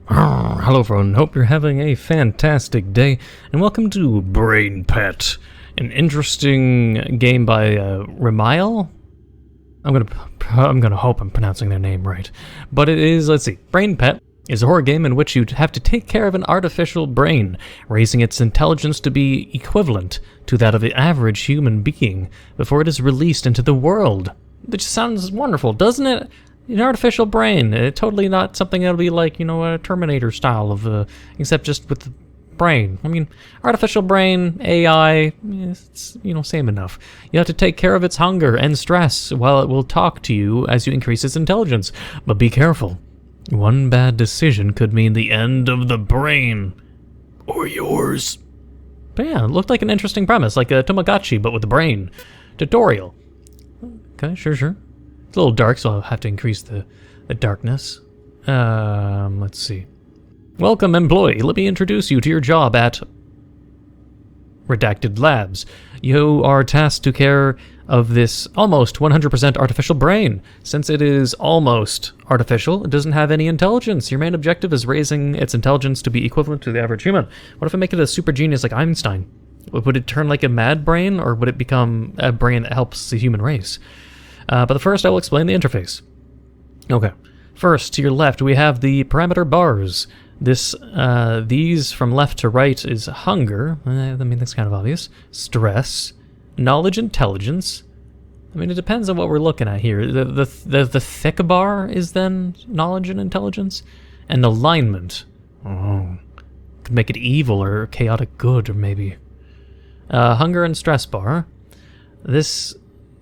Hello everyone, hope you're having a fantastic day, and welcome to Brain Pet, an interesting game by Remile? I'm gonna hope I'm pronouncing their name right. But it is, let's see, Brain Pet is a horror game in which you have to take care of an artificial brain, raising its intelligence to be equivalent to that of the average human being before it is released into the world. Which sounds wonderful, doesn't it? An artificial brain, totally not something that'll be like, a Terminator style of, except just with the brain. I mean, artificial brain, AI, it's, same enough. You have to take care of its hunger and stress while it will talk to you as you increase its intelligence. But be careful. One bad decision could mean the end of the brain. Or yours. But yeah, it looked like an interesting premise, like a Tamagotchi, but with a brain. Tutorial. Okay, sure. It's a little dark, so I'll have to increase the darkness. Let's see. Welcome, employee. Let me introduce you to your job at Redacted Labs. You are tasked to care of this almost 100% artificial brain. Since it is almost artificial, it doesn't have any intelligence. Your main objective is raising its intelligence to be equivalent to the average human. What if I make it a super genius like Einstein? Would it turn like a mad brain, or would it become a brain that helps the human race? But first, I will explain the interface. Okay. First, to your left, we have the parameter bars. These from left to right is hunger. I mean, that's kind of obvious. Stress, knowledge, intelligence. I mean, it depends on what we're looking at here. The thick bar is then knowledge and intelligence, and alignment. Oh, could make it evil or chaotic good, or maybe. Hunger and stress bar.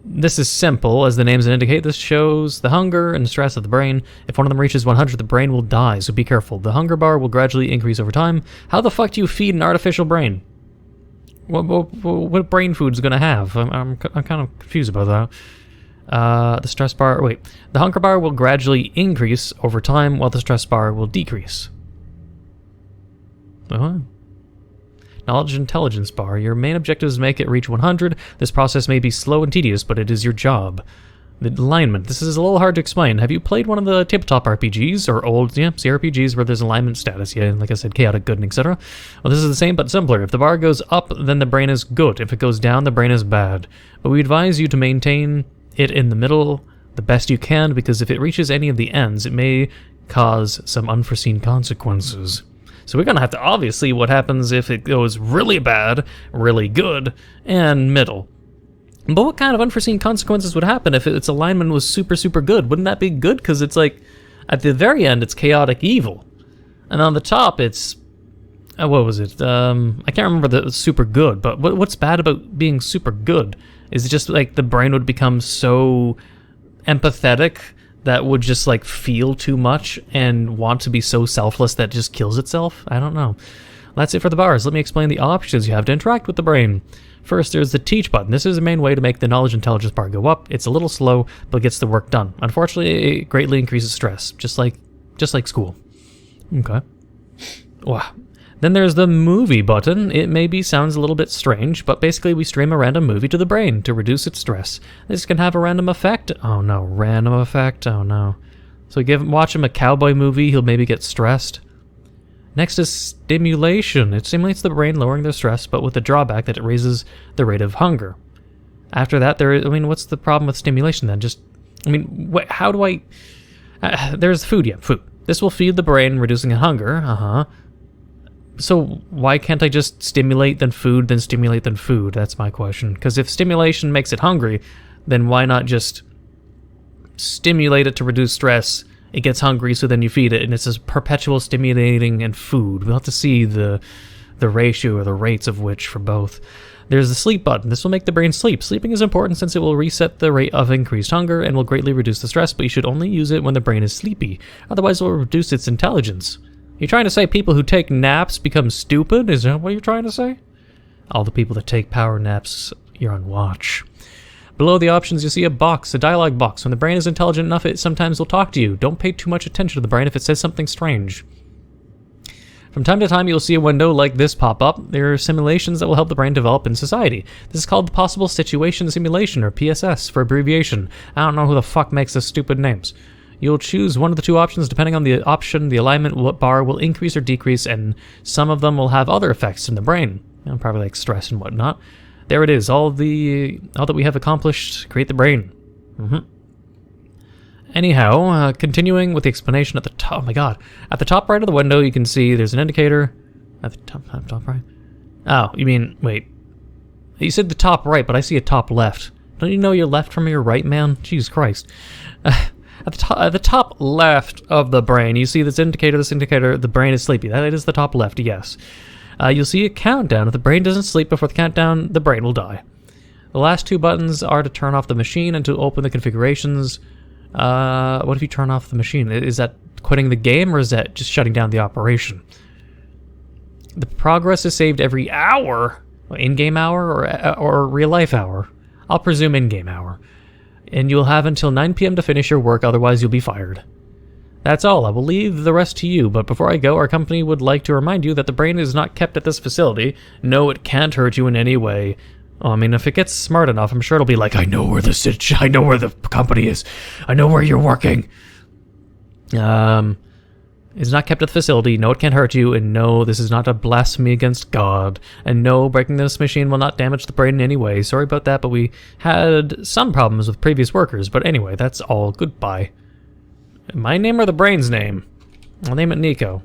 This is simple, as the names indicate. This shows the hunger and stress of the brain. If one of them reaches 100, the brain will die, so be careful. The hunger bar will gradually increase over time. How the fuck do you feed an artificial brain? What brain food's gonna have? I'm kind of confused about that. The stress bar, the hunger bar will gradually increase over time, while the stress bar will decrease. Knowledge intelligence bar. Your main objective is to make it reach 100. This process may be slow and tedious, but it is your job. The alignment. This is a little hard to explain. Have you played one of the tabletop RPGs, or old CRPGs where there's alignment status? Yeah, like I said, chaotic, good, and etc. Well, this is the same, but simpler. If the bar goes up, then the brain is good. If it goes down, the brain is bad. But we advise you to maintain it in the middle the best you can, because if it reaches any of the ends, it may cause some unforeseen consequences. So we're going to have to obviously see what happens if it goes really bad, really good, and middle. But what kind of unforeseen consequences would happen if its alignment was super, super good? Wouldn't that be good? Because it's like, at the very end, it's chaotic evil. And on the top, it's, what was it? I can't remember the super good, but what's bad about being super good? Is it just like the brain would become so empathetic that would just like feel too much and want to be so selfless that it just kills itself? I don't know. That's it for the bars. Let me explain the options you have to interact with the brain. First, there's the teach button. This is the main way to make the knowledge intelligence bar go up. It's a little slow, but gets the work done. Unfortunately, it greatly increases stress, just like school. Okay. Wow. Then there's the movie button. It maybe sounds a little bit strange, but basically we stream a random movie to the brain to reduce its stress. This can have a random effect. Oh no, random effect. Oh no. So watch him a cowboy movie, he'll maybe get stressed. Next is stimulation. It stimulates the brain, lowering the stress, but with the drawback that it raises the rate of hunger. After that, what's the problem with stimulation then? How do I... there's food, food. This will feed the brain, reducing hunger. So why can't I just stimulate, then food, then stimulate, then food? That's my question. Because if stimulation makes it hungry, then why not just stimulate it to reduce stress? It gets hungry, so then you feed it, and it's a perpetual stimulating and food. We'll have to see the ratio or the rates of which for both. There's the sleep button. This will make the brain sleep. Sleeping is important since it will reset the rate of increased hunger and will greatly reduce the stress, but you should only use it when the brain is sleepy. Otherwise, it will reduce its intelligence. You're trying to say people who take naps become stupid? Is that what you're trying to say? All the people that take power naps, you're on watch. Below the options, you'll see a box, a dialogue box. When the brain is intelligent enough, it sometimes will talk to you. Don't pay too much attention to the brain if it says something strange. From time to time, you'll see a window like this pop up. There are simulations that will help the brain develop in society. This is called Possible Situation Simulation, or PSS for abbreviation. I don't know who the fuck makes the stupid names. You'll choose one of the two options. Depending on the option, the alignment bar will increase or decrease, and some of them will have other effects in the brain. Probably like stress and whatnot. There it is, all that we have accomplished. Create the brain. Anyhow, continuing with the explanation at the top. Oh my god. At the top right of the window, you can see there's an indicator. At the top right? Oh, you mean, wait. You said the top right, but I see a top left. Don't you know your left from your right, man? Jesus Christ. At the top left of the brain, you see this indicator, the brain is sleepy. That is the top left, yes. You'll see a countdown. If the brain doesn't sleep before the countdown, the brain will die. The last two buttons are to turn off the machine and to open the configurations. What if you turn off the machine? Is that quitting the game, or is that just shutting down the operation? The progress is saved every hour. In-game hour or real-life hour? I'll presume in-game hour. And you'll have until 9 p.m. to finish your work, otherwise you'll be fired. That's all. I will leave the rest to you, but before I go, our company would like to remind you that the brain is not kept at this facility. No, it can't hurt you in any way. Oh, I mean, if it gets smart enough, I'm sure it'll be like, I know where the company is. I know where you're working. It's not kept at the facility. No, it can't hurt you. And no, this is not a blasphemy against God. And no, breaking this machine will not damage the brain in any way. Sorry about that, but we had some problems with previous workers. But anyway, that's all. Goodbye. My name or the brain's name? I'll name it Neco,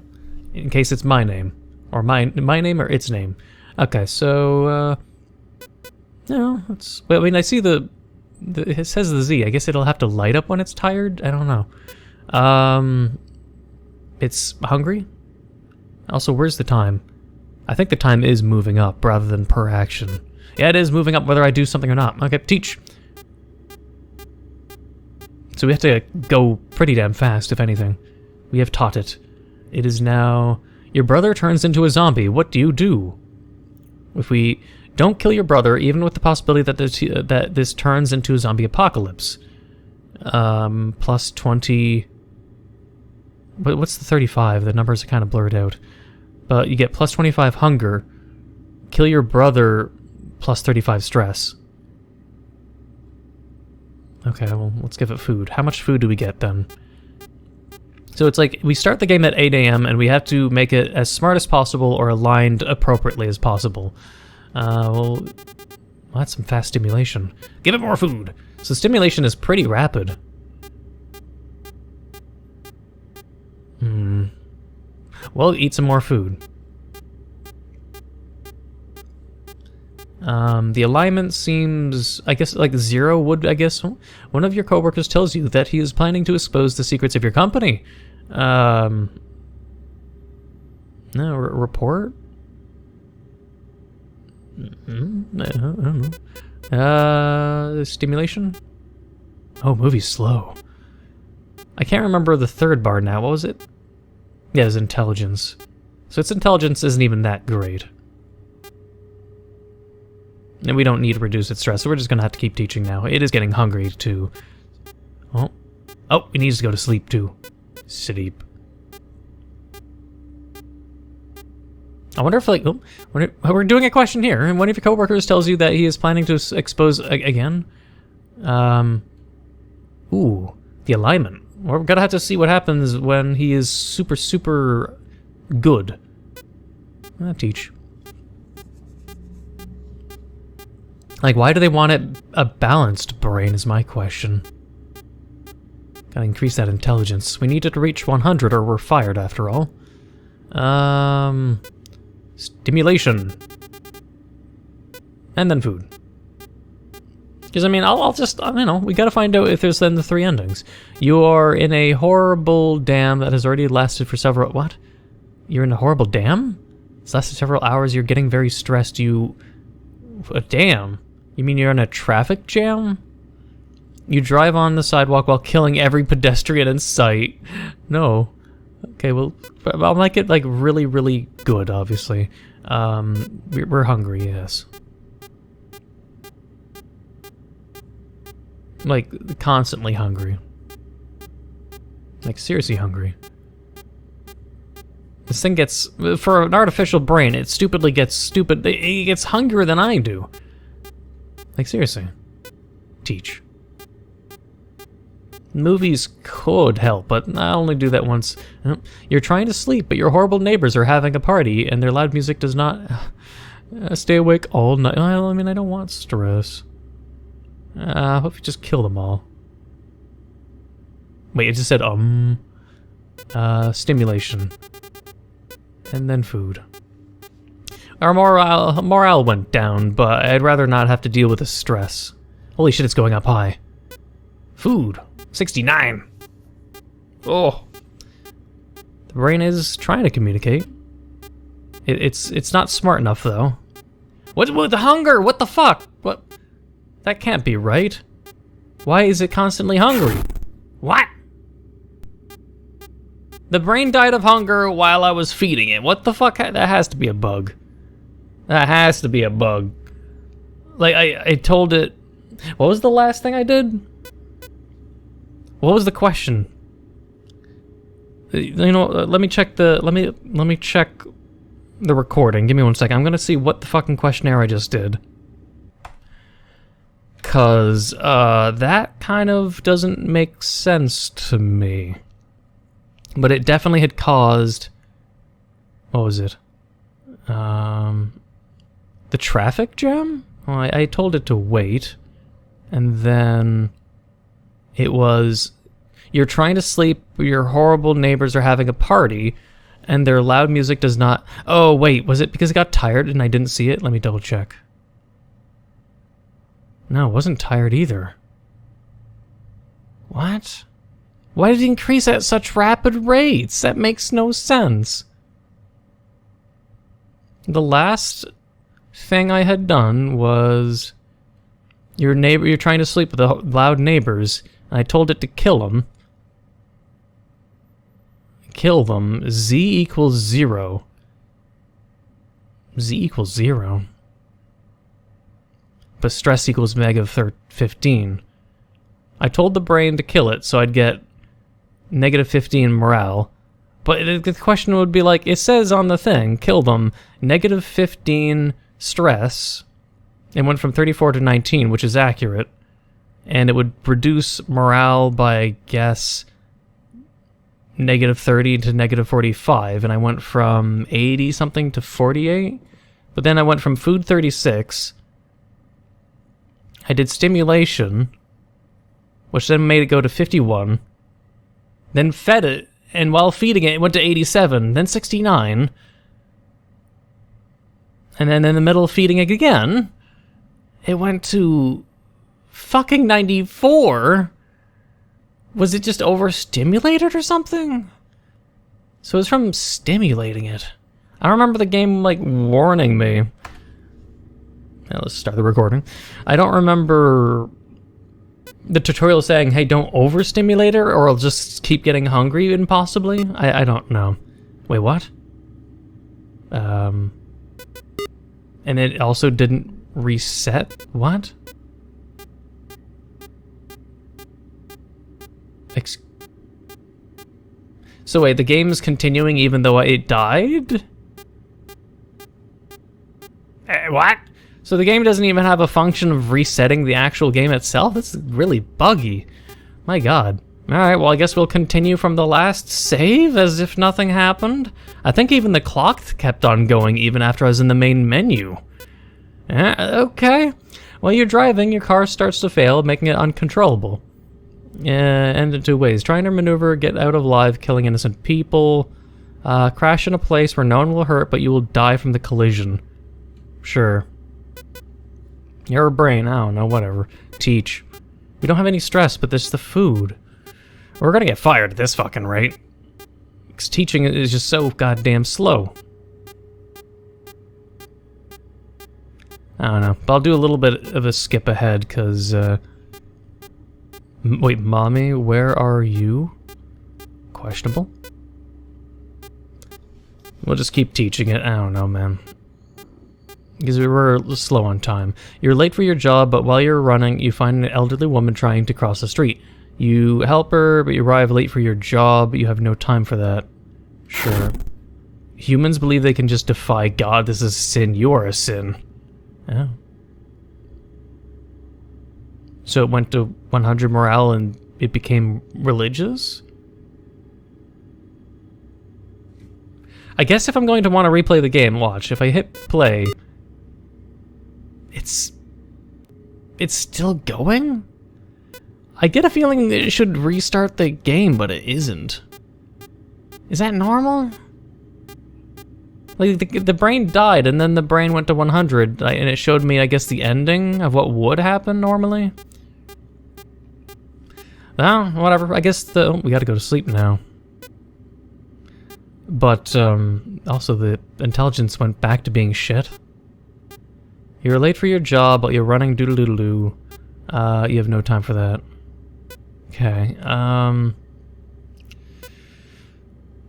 in case it's my name. Or my name or its name. Okay, so, no, it's... Well, I mean, I see it says the Z. I guess it'll have to light up when it's tired? I don't know. It's hungry? Also, where's the time? I think the time is moving up rather than per action. Yeah, it is moving up whether I do something or not. Okay, teach. So we have to go pretty damn fast, if anything. We have taught it. It is now... Your brother turns into a zombie. What do you do? If we don't kill your brother, even with the possibility that this turns into a zombie apocalypse. Plus 20... But what's the 35? The numbers are kind of blurred out. But you get plus 25 hunger. Kill your brother, plus 35 stress. Okay, well, let's give it food. How much food do we get then? So it's like, we start the game at 8 a.m. and we have to make it as smart as possible or aligned appropriately as possible. Well, that's some fast stimulation. Give it more food! So stimulation is pretty rapid. Well, eat some more food. The alignment seems, I guess, like 0 would, I guess. One of your coworkers tells you that he is planning to expose the secrets of your company. No, report? I don't know. Stimulation? Oh, movie's slow. I can't remember the third bar now. What was it? Yeah, it's intelligence. So its intelligence isn't even that great. And we don't need to reduce its stress, so we're just gonna have to keep teaching now. It is getting hungry, too. Oh, it needs to go to sleep, too. Sleep. I wonder if, like, we're doing a question here, and one of your coworkers tells you that he is planning to expose again. Ooh, the alignment. We're gonna have to see what happens when he is super, super good. Teach. Like, why do they want it a balanced brain is my question. Gotta increase that intelligence. We need it to reach 100 or we're fired after all. Stimulation. And then food. Because, I mean, I'll just, you know, we gotta find out if there's then the 3 endings. You are in a horrible dam that has already lasted for several... What? You're in a horrible dam? It's lasted several hours, you're getting very stressed, you... A dam? You mean you're in a traffic jam? You drive on the sidewalk while killing every pedestrian in sight. No. Okay, well, I'll make it, like, really, really good, obviously. We're hungry, yes. Like, constantly hungry. Like, seriously hungry. This thing gets... For an artificial brain, it stupidly gets stupid... It gets hungrier than I do. Like, seriously. Teach. Movies could help, but I only do that once. You're trying to sleep, but your horrible neighbors are having a party, and their loud music does not stay awake all night. Well, I mean, I don't want stress. I hope you just kill them all. Wait, it just said, stimulation. And then food. Our morale went down, but I'd rather not have to deal with the stress. Holy shit, it's going up high. Food. 69. Oh. The brain is trying to communicate. It's not smart enough, though. What the hunger? What the fuck? What? That can't be right. Why is it constantly hungry? What? The brain died of hunger while I was feeding it. What the fuck? That has to be a bug. That has to be a bug. Like, I told it... What was the last thing I did? What was the question? You know, let me check the... Let me check the recording. Give me 1 second. I'm gonna see what the fucking questionnaire I just did. 'Cause, that kind of doesn't make sense to me. But it definitely had caused... What was it? The traffic jam? Well, I told it to wait. And then... It was... You're trying to sleep, your horrible neighbors are having a party, and their loud music does not... Oh, wait, was it because it got tired and I didn't see it? Let me double check. No, it wasn't tired either. What? Why did it increase at such rapid rates? That makes no sense. The last thing I had done was... You're trying to sleep with the loud neighbors, and I told it to kill them. Kill them. Z equals 0. Z equals 0. But stress equals negative 15. I told the brain to kill it, so I'd get negative 15 morale. But the question would be like, it says on the thing, kill them, negative 15 stress. It went from 34 to 19, which is accurate. And it would reduce morale by, I guess, negative 30 to negative 45. And I went from 80-something to 48. But then I went from food 36. I did stimulation, which then made it go to 51. Then fed it, and while feeding it, it went to 87, then 69. And then in the middle of feeding it again, it went to fucking 94. Was it just overstimulated or something? So it's from stimulating it. I don't remember the game, like, warning me. Now let's start the recording. I don't remember the tutorial saying, hey, don't overstimulate her, or I'll just keep getting hungry, impossibly? I don't know. Wait, what? And it also didn't reset? What? So wait, the game's continuing even though it died? What? So the game doesn't even have a function of resetting the actual game itself? That's really buggy. My god. Alright, well I guess we'll continue from the last save as if nothing happened. I think even the clock kept on going even after I was in the main menu. Okay. While you're driving, your car starts to fail, making it uncontrollable. End in 2 ways. Trying to maneuver, get out of live, killing innocent people. Crash in a place where no one will hurt, but you will die from the collision. Sure. You're a brain, I don't know, whatever. Teach. We don't have any stress, but this is the food. We're gonna get fired at this fucking rate. Because teaching is just so goddamn slow. I don't know, but I'll do a little bit of a skip ahead, because, wait, Mommy, where are you? Questionable. We'll just keep teaching it, I don't know, man. Because we were slow on time. You're late for your job, but while you're running, you find an elderly woman trying to cross the street. You help her, but you arrive late for your job. You have no time for that. Sure. Humans believe they can just defy God. This is sin. You are a sin. Oh. So it went to 100 morale in it became religious? I guess if I'm going to want to replay the game, watch, if I hit play, it's still going? I get a feeling that it should restart the game, but it isn't. Is that normal? Like, the brain died, and then the brain went to 100, and it showed me, I guess, the ending of what would happen normally? Well, whatever, I guess we gotta go to sleep now. But, also the intelligence went back to being shit. You're late for your job, but you're running doodle-doodle-doo. You have no time for that. Okay,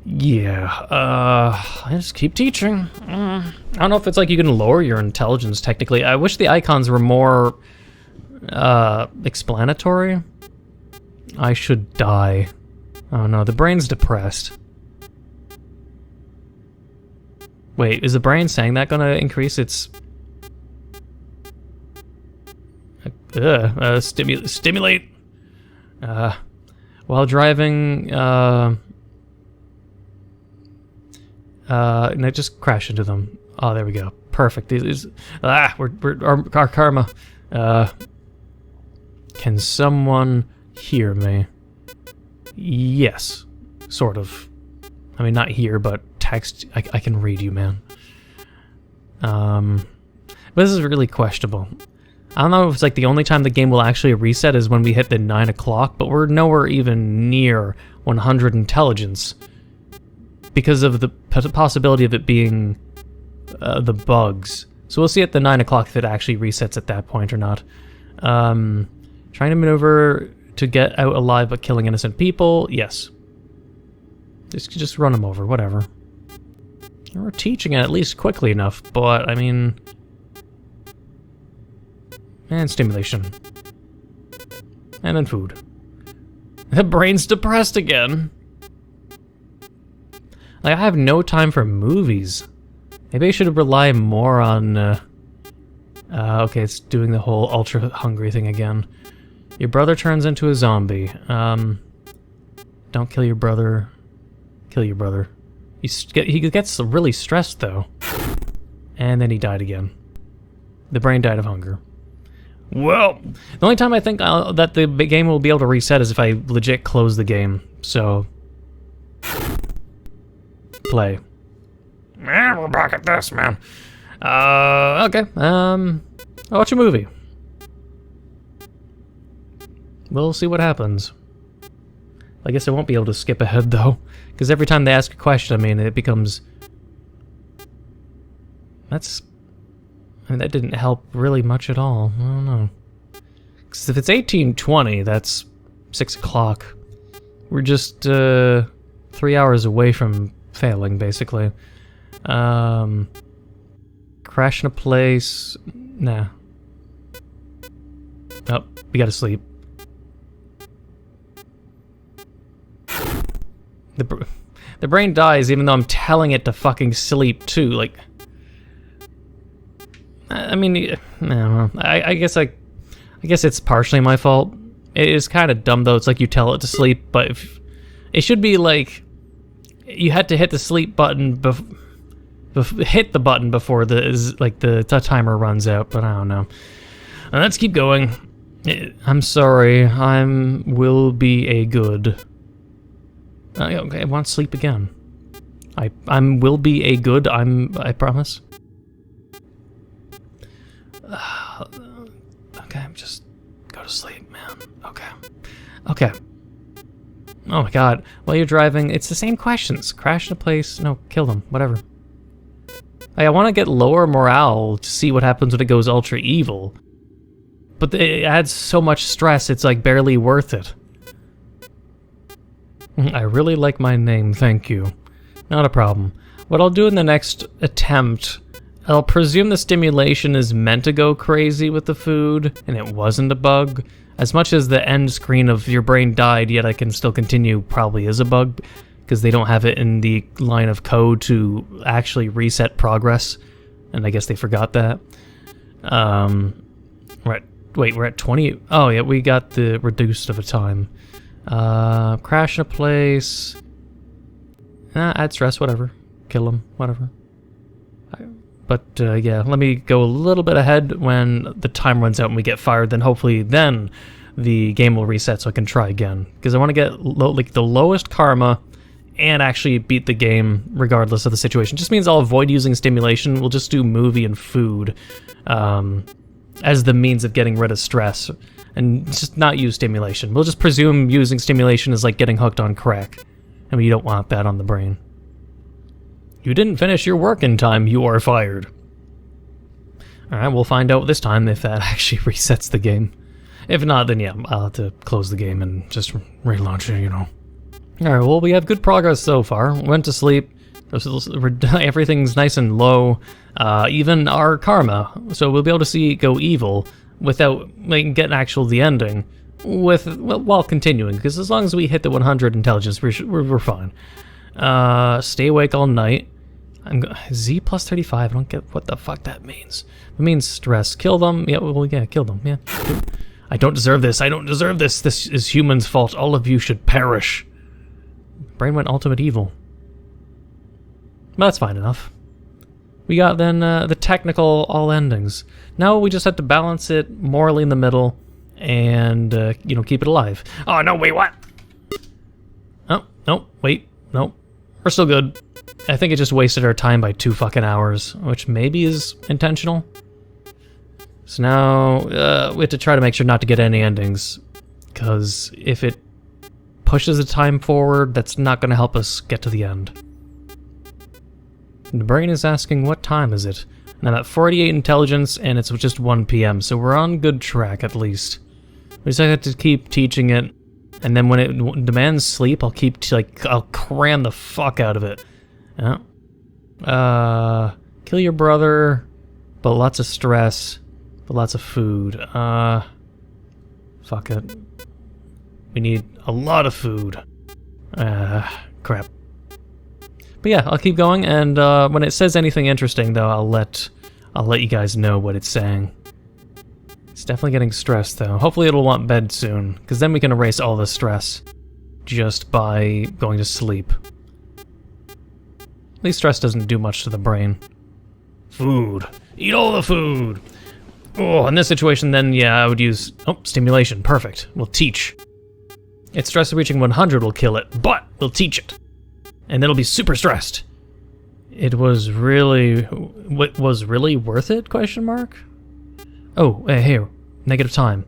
yeah, I just keep teaching. I don't know if it's like you can lower your intelligence, technically. I wish the icons were more, explanatory. I should die. Oh no, the brain's depressed. Wait, is the brain saying that gonna increase its... stimulate. While driving, no, just crash into them. Oh, there we go. Perfect. Our karma. Can someone hear me? Yes, sort of. I mean, not hear, but text. I can read you, man. But this is really questionable. I don't know if it's like the only time the game will actually reset is when we hit the 9 o'clock, but we're nowhere even near 100 intelligence because of the possibility of it being the bugs. So we'll see at the 9 o'clock if it actually resets at that point or not. Trying to maneuver to get out alive but killing innocent people, yes. Just run them over, whatever. We're teaching it at least quickly enough, but I mean... And stimulation. And then food. The brain's depressed again. Like, I have no time for movies. Maybe I should rely more on, okay, it's doing the whole ultra hungry thing again. Your brother turns into a zombie. Don't kill your brother. Kill your brother. He gets really stressed, though. And then he died again. The brain died of hunger. Well, the only time I think that the game will be able to reset is if I legit close the game. So, play. Man, we're back at this, man. Okay. I'll watch a movie. We'll see what happens. I guess I won't be able to skip ahead though, because every time they ask a question, I mean, it becomes. I mean, that didn't help really much at all. I don't know. Because if it's 18:20, that's 6 o'clock. We're just 3 hours away from failing, basically. Crash in a place. Nah. Oh, we gotta sleep. The brain dies even though I'm telling it to fucking sleep too. Like, I mean, I guess it's partially my fault. It is kind of dumb though. It's like you tell it to sleep, but it should be like you had to hit the sleep button hit the button before the timer runs out. But I don't know. Let's keep going. I'm sorry. Will be a good. Okay, I want to sleep again. Will be a good. I promise. Okay, just go to sleep, man. Okay. Oh my god. While you're driving, it's the same questions. Crash in a place. No, kill them. Whatever. Like, I want to get lower morale to see what happens when it goes ultra evil. But it adds so much stress, it's like barely worth it. I really like my name, thank you. Not a problem. What I'll do in the next attempt, I'll presume the stimulation is meant to go crazy with the food, and it wasn't a bug. As much as the end screen of your brain died, yet I can still continue probably is a bug, because they don't have it in the line of code to actually reset progress, and I guess they forgot that. Wait, we're at 20? Oh yeah, we got the reduced of a time. Crash in a place. Add stress, whatever. Kill him, whatever. But yeah, let me go a little bit ahead. When the time runs out and we get fired, then hopefully then the game will reset so I can try again. Because I want to get like the lowest karma and actually beat the game regardless of the situation. Just means I'll avoid using stimulation. We'll just do movie and food as the means of getting rid of stress. And just not use stimulation. We'll just presume using stimulation is like getting hooked on crack. I mean, you don't want that on the brain. You didn't finish your work in time, you are fired. Alright, we'll find out this time if that actually resets the game. If not, then yeah, I'll have to close the game and just relaunch it, you know. Alright, well, we have good progress so far. Went to sleep. Everything's nice and low. Even our karma. So we'll be able to see it go evil without getting the ending while continuing. Because as long as we hit the 100 intelligence, we're fine. Stay awake all night. Z plus 35. I don't get what the fuck that means. It means stress. Kill them. Yeah, well, yeah, kill them. Yeah. I don't deserve this. I don't deserve this. This is humans' fault. All of you should perish. Brain went ultimate evil. Well, that's fine enough. We got then the technical all endings. Now we just have to balance it morally in the middle and, you know, keep it alive. Oh, no, wait, what? Oh, no, wait, no. We're still good. I think it just wasted our time by 2 fucking hours, which maybe is intentional. So now we have to try to make sure not to get any endings, because if it pushes the time forward, that's not going to help us get to the end. The brain is asking, what time is it? And I'm at 48 intelligence, and it's just 1 p.m., so we're on good track, at least. We just have to keep teaching it, and then when it demands sleep, I'll keep, I'll cram the fuck out of it. Yeah. Kill your brother, but lots of stress, but lots of food. Fuck it. We need a lot of food. Crap. But yeah, I'll keep going, and when it says anything interesting, though, I'll let you guys know what it's saying. It's definitely getting stressed, though. Hopefully it'll want bed soon, because then we can erase all the stress just by going to sleep. At least stress doesn't do much to the brain. Food. Eat all the food! Oh, in this situation, then, yeah, I would use... Oh, stimulation. Perfect. We'll teach. Its stress reaching 100 will kill it, but we'll teach it. And it'll be super stressed. It was really... What was really worth it, question mark? Oh, here. Negative time.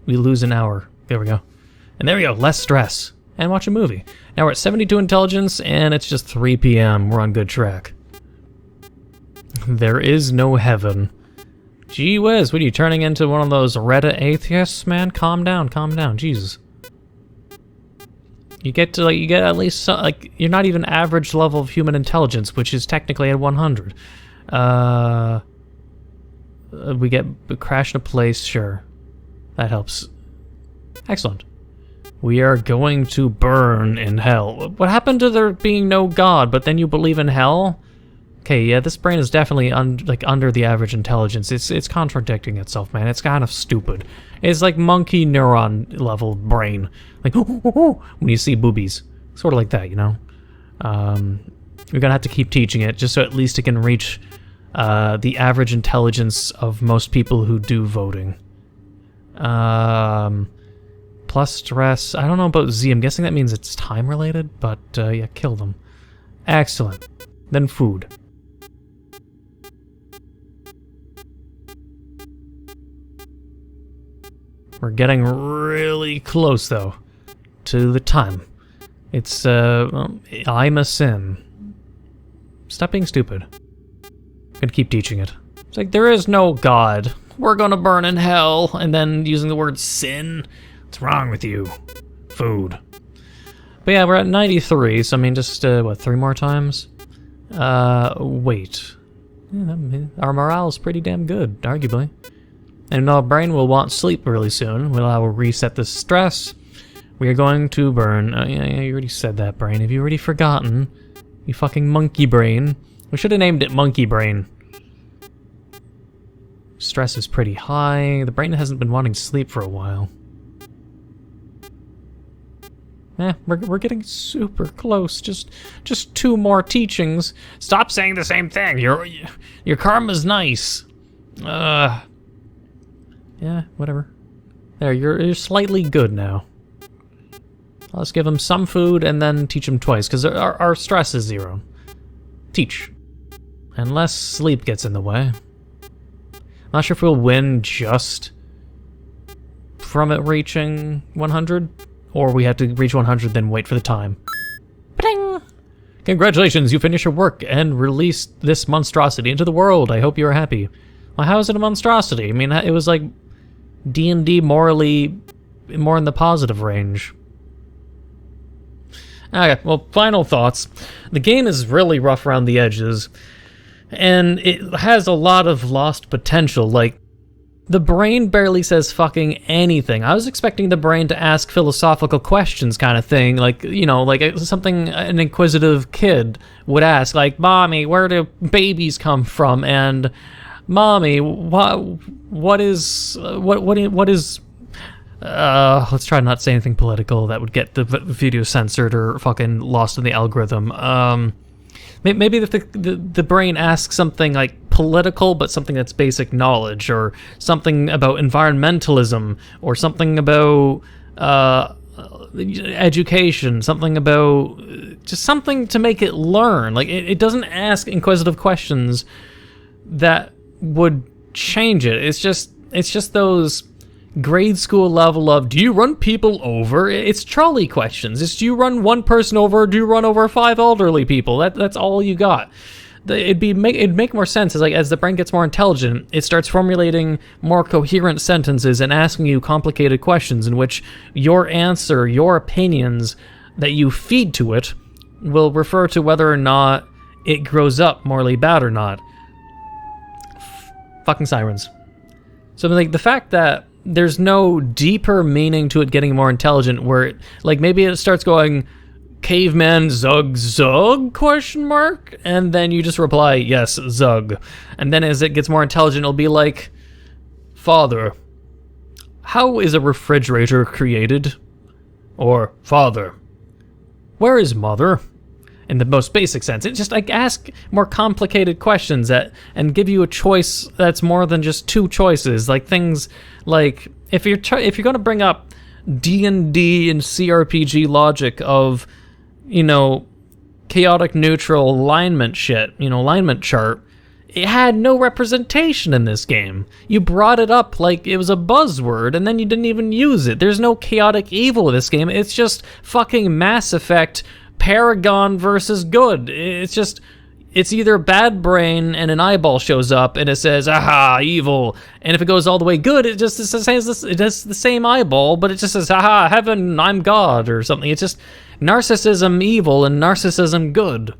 We lose an hour. There we go. And there we go, less stress. And watch a movie. Now we're at 72 intelligence, and it's just 3 p.m. We're on good track. There is no heaven. Gee whiz, what are you, turning into one of those Reddit atheists, man? Calm down, Jesus. You get to, you get at least, you're not even average level of human intelligence, which is technically at 100. We get crash in a place, sure. That helps. Excellent. We are going to burn in hell. What happened to there being no God, but then you believe in hell? Okay, yeah, this brain is definitely under the average intelligence. It's contradicting itself, man. It's kind of stupid. It's like monkey neuron level brain. Like, when you see boobies. Sort of like that, you know? We're gonna have to keep teaching it, just so at least it can reach the average intelligence of most people who do voting. Plus stress. I don't know about Z. I'm guessing that means it's time related, but yeah, kill them. Excellent. Then food. We're getting really close, though, to the time. It's, I'm a sin. Stop being stupid. I'm gonna keep teaching it. It's like, there is no God. We're gonna burn in hell, and then using the word sin. What's wrong with you? Food. But yeah, we're at 93, so I mean, just, what, 3 more times? Wait. Yeah, our morale is pretty damn good, arguably. And our brain will want sleep really soon. We'll reset the stress. We are going to burn. Yeah, you already said that, brain. Have you already forgotten? You fucking monkey brain. We should have named it monkey brain. Stress is pretty high. The brain hasn't been wanting to sleep for a while. We're getting super close. Just 2 more teachings. Stop saying the same thing. Your karma's nice. Yeah, whatever. There, you're slightly good now. Let's give him some food and then teach him twice, because our stress is 0. Teach. Unless sleep gets in the way. I'm not sure if we'll win just from it reaching 100, or we have to reach 100 then wait for the time. Ba-ding! Congratulations, you finished your work and released this monstrosity into the world. I hope you are happy. Well, how is it a monstrosity? I mean, it was like D&D morally more in the positive range. Okay, well, final thoughts. The game is really rough around the edges, and it has a lot of lost potential. Like, the brain barely says fucking anything. I was expecting the brain to ask philosophical questions kind of thing, like, you know, like something an inquisitive kid would ask, like, Mommy, where do babies come from? And Mommy, what is let's try not to say anything political that would get the video censored or fucking lost in the algorithm. Maybe if the brain asks something like political, but something that's basic knowledge, or something about environmentalism, or something about education, something about just something to make it learn. Like, it doesn't ask inquisitive questions that would change it. It's just those grade school level of, do you run people over? It's trolley questions. It's, do you run one person over, or do you run over 5 elderly people? That's all you got. It'd make more sense as the brain gets more intelligent, it starts formulating more coherent sentences and asking you complicated questions in which your answer, your opinions that you feed to it will refer to whether or not it grows up morally bad or not. Fucking sirens. So like the fact that there's no deeper meaning to it getting more intelligent, where it, like, maybe it starts going, caveman zug zug question mark, and then you just reply yes zug, and then as it gets more intelligent it'll be like, Father, how is a refrigerator created? Or, Father, where is Mother? In the most basic sense. It just, like, ask more complicated questions and give you a choice that's more than just 2 choices. Like, things like, if you're going to bring up D&D and CRPG logic of, you know, chaotic neutral alignment shit, you know, alignment chart, it had no representation in this game. You brought it up like it was a buzzword, and then you didn't even use it. There's no chaotic evil in this game. It's just fucking Mass Effect Paragon versus good. It's either bad brain and an eyeball shows up and it says, aha, evil. And if it goes all the way good, it just it has the same eyeball, but it just says, aha, heaven, I'm God, or something. It's just narcissism evil and narcissism good.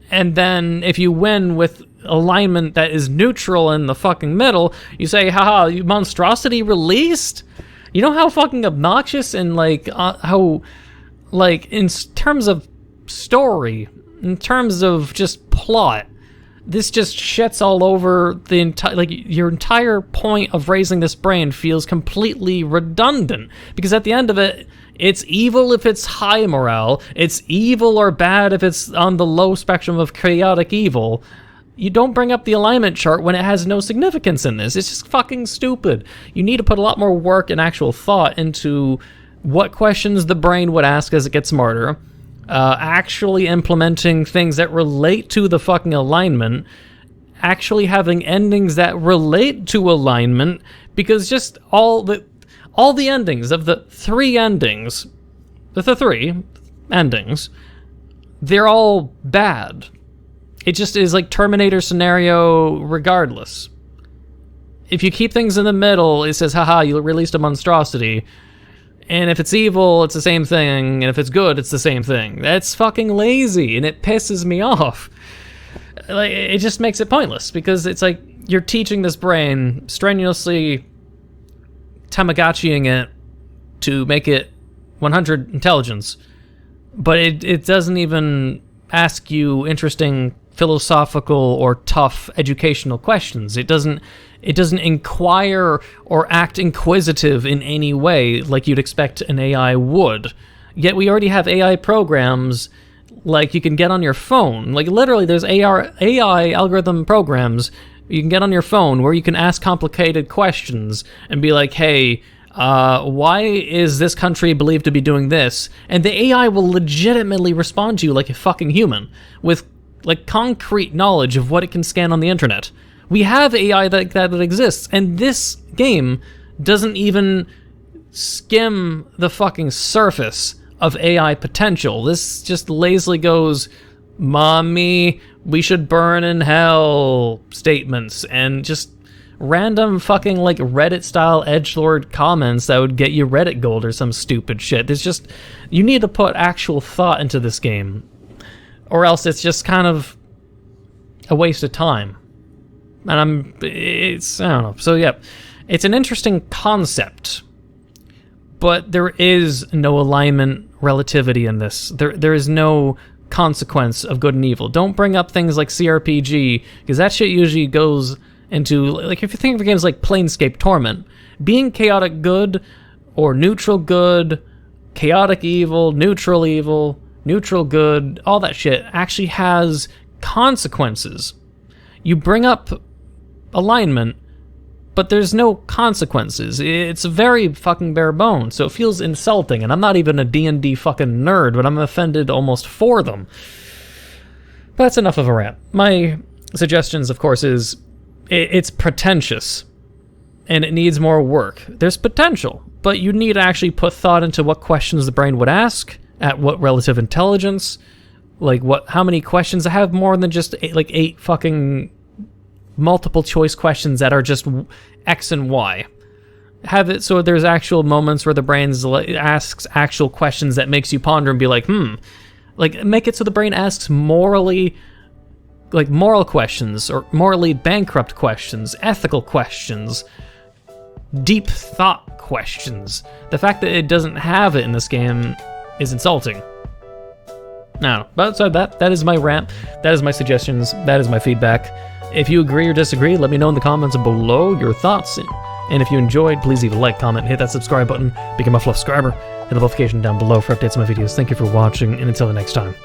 And then if you win with alignment that is neutral in the fucking middle, you say, haha, you monstrosity released? You know how fucking obnoxious and like, how, like, in terms of story, in terms of just plot, this just shits all over the entire, like, your entire point of raising this brain feels completely redundant, because at the end of it, it's evil if it's high morale, it's evil or bad if it's on the low spectrum of chaotic evil. You don't bring up the alignment chart when it has no significance in this. It's just fucking stupid. You need to put a lot more work and actual thought into what questions the brain would ask as it gets smarter, actually implementing things that relate to the fucking alignment, actually having endings that relate to alignment, because just all the endings of the 3 endings, the 3 endings, they're all bad. It just is like Terminator scenario regardless. If you keep things in the middle, it says, haha, you released a monstrosity. And if it's evil, it's the same thing, and if it's good, it's the same thing. That's fucking lazy, and it pisses me off. Like, it just makes it pointless, because it's like you're teaching this brain, strenuously Tamagotchiing it to make it 100 intelligence, but it doesn't even ask you interesting philosophical or tough educational questions. It doesn't inquire or act inquisitive in any way like you'd expect an AI would. Yet we already have AI programs like you can get on your phone. Like literally there's AI algorithm programs you can get on your phone where you can ask complicated questions and be like, hey, why is this country believed to be doing this? And the AI will legitimately respond to you like a fucking human with like concrete knowledge of what it can scan on the internet. We have AI that exists, and this game doesn't even skim the fucking surface of AI potential. This just lazily goes, "Mommy, we should burn in hell" statements, and just random fucking like Reddit-style edgelord comments that would get you Reddit gold or some stupid shit. There's just, you need to put actual thought into this game, or else it's just kind of a waste of time. And I don't know. So yeah, it's an interesting concept, but there is no alignment relativity in this. There is no consequence of good and evil. Don't bring up things like CRPG, because that shit usually goes into, like, if you think of games like Planescape Torment, being chaotic good or neutral good, chaotic evil, neutral good, all that shit actually has consequences. You bring up alignment, but there's no consequences. It's very fucking bare bones, so it feels insulting, and I'm not even a D&D fucking nerd, but I'm offended almost for them. But that's enough of a rant. My suggestions, of course, is it's pretentious, and it needs more work. There's potential, but you need to actually put thought into what questions the brain would ask, at what relative intelligence, like how many questions. I have more than just eight fucking multiple choice questions that are just X and Y. Have it so there's actual moments where the brain asks actual questions that makes you ponder and be like, like make it so the brain asks moral questions, or morally bankrupt questions, ethical questions, deep thought questions. The fact that it doesn't have it in this game is insulting. Now, but so that is my rant, that is my suggestions, that is my feedback. If you agree or disagree, let me know in the comments below your thoughts. And if you enjoyed, please leave a like, comment, hit that subscribe button, become a fluff subscriber, hit the notification down below for updates on my videos. Thank you for watching, and until the next time.